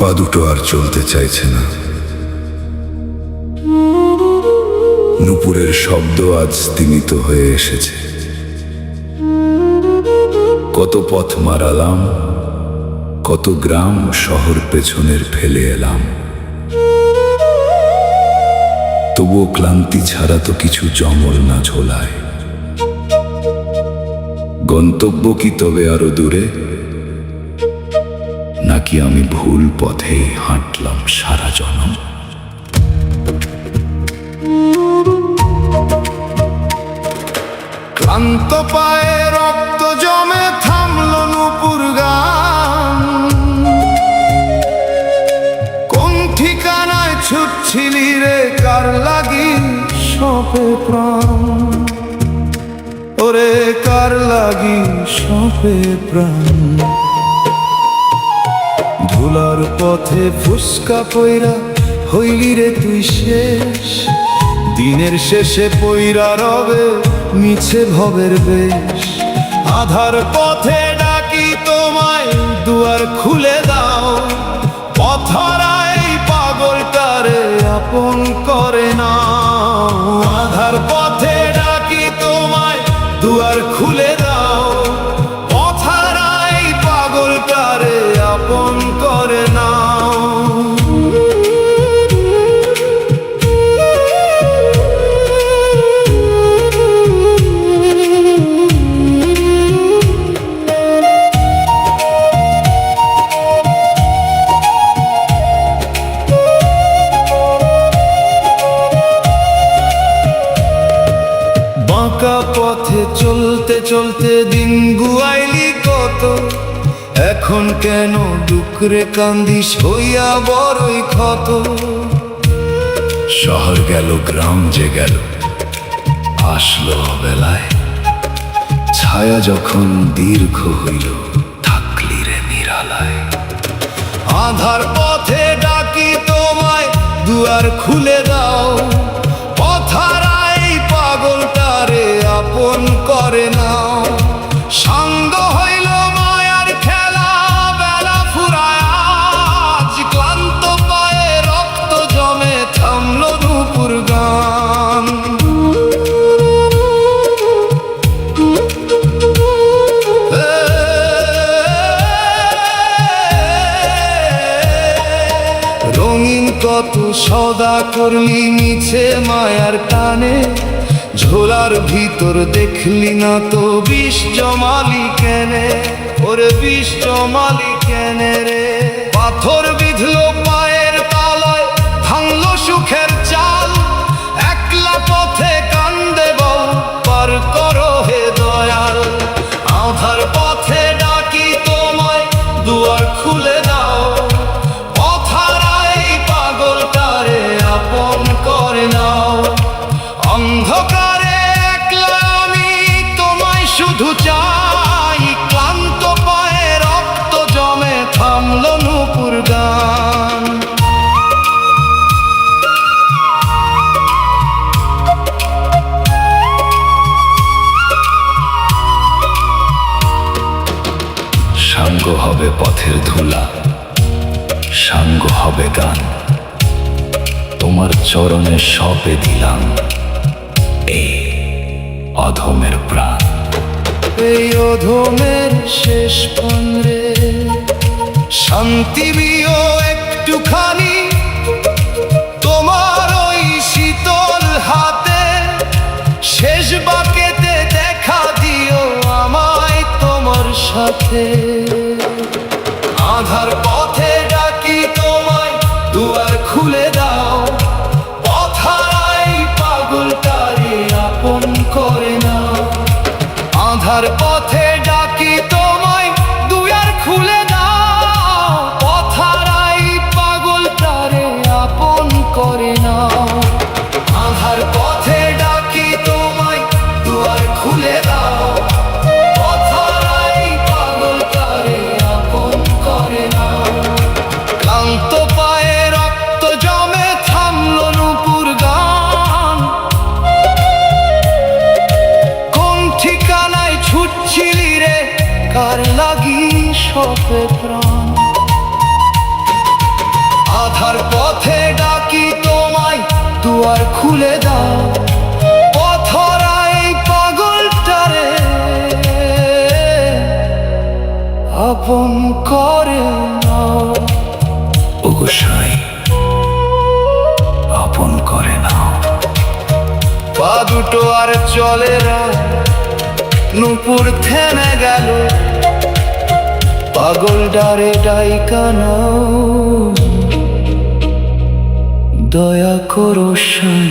পা দুটো আর চলতে চাইছে না। নুপুরের শব্দ আজ স্তিমিত হয়ে এসেছে। কত পথ মারালাম, কত গ্রাম শহর পেছনের ফেলে এলাম, তবুও ক্লান্তি ছাড়া তো কিছু জমল না ঝোলায়। গন্তব্য কি তবে আরো দূরে, নাকি আমি ভুল পথে হাঁটলাম সারা জনম? ক্লান্ত পায়ে রক্ত জমে থামলো নুপুর গান। কোন ঠিকানায় ছুটছিলি রে, কার লাগি সপে প্রাণ? ওরে কার লাগি সপে প্রাণ? ধুলার পথে ফুসকা পইরা হইলি রে তুই শেষ। দিনের শেষে পইরা রবে মিছে ভবের বেশ। আধার পথে ডাকি তোমায়, দুয়ার খুলে দাও। পথহারাই পাগলটারে আপন করে নাও। আধার পথে ডাকি তোমায়, দুয়ার খুলে দাও। পথহারাই পাগলটারে আপন করে নাও। বাঁকা পথে চলতে চলতে দিন গুয়াইলি কত। এখন কেন ডুকরে কান্দিস হইয়া বড়ই ক্ষত? শহর গেল, গ্রাম যে গেল, আসলো বেলায়। ছায়া যখন দীর্ঘ হইল, থাকলি রে নিরালায়। আধার পথে ডাকি তোমায়, দুয়ার খুলে দাও। পথহারাই পাগলটারে আপন করে নাও। সাঙ্গ হইল মায়ার খেলা, বেলা ফুরায় আজ। ক্লান্ত পায়ে রক্ত জমে থামলো নুপুর গান। রঙিন কত সদা করলি মিছে মায়ার টানে। ঝোলার ভিতর দেখলি না তো বিষ জমালি কেনে? ওরে বিষ জমালি কেনে রে? পাথর বিঁধলো পায়ের তলায়, ভাঙলো সুখের চাল। একলা পথে কান্দে বউ, পার করো হে দয়াল। আধার পথে ডাকি তোমায়, দুয়ার খুলে দাও। পথহারাই পাগলটারে আপন করে নাও। অন্ধকারে একলা আমি তোমায় শুধু চাই। ক্লান্ত পায়ে রক্ত জমে থামলো নুপুর গান। সাঙ্গ হবে পথের ধুলা, সাঙ্গ হবে গান। তোমার চরণে সপে দিলাম এই অধমের প্রাণ। এই অধমের শেষ পন্রে শান্তি দিও একটুখানি। তোমার ওই শীতল হাতে শেষ বাকেতে দেখা দিও আমায় তোমার সাথে। আধার পথে ডাকি তোমায়, দুয়ার খুলে দাও। পথহারাই পাগলটারে আপন করে নাও। আধার পথে ডাকি তোমায়, দুয়ার খুলে দাও। পথহারাই পাগলটারে আপন করে নাও। আধার পথে ডাকি তোমায়, দুয়ার খুলে দাও। পথহারাই পাগলটারে আপন করে নাও। ক্লান্ত পায়ে রক্ত জমে থামলো নুপুর গান। কোন ঠিকানায় ছুটছিলি রে, কার লাগি সপে প্রাণ? পথার পথে ডাকি তোমায়, দুয়ার খুলে দাও। পথরা এই পাগলটারে আপন করে নাও। ও গোসাই, আপন করে নাও। পা দুটো আর চলে না, নুপুর থেমে গেল। পাগল ডারে ডাইকা নাও, দয়া করো সাই।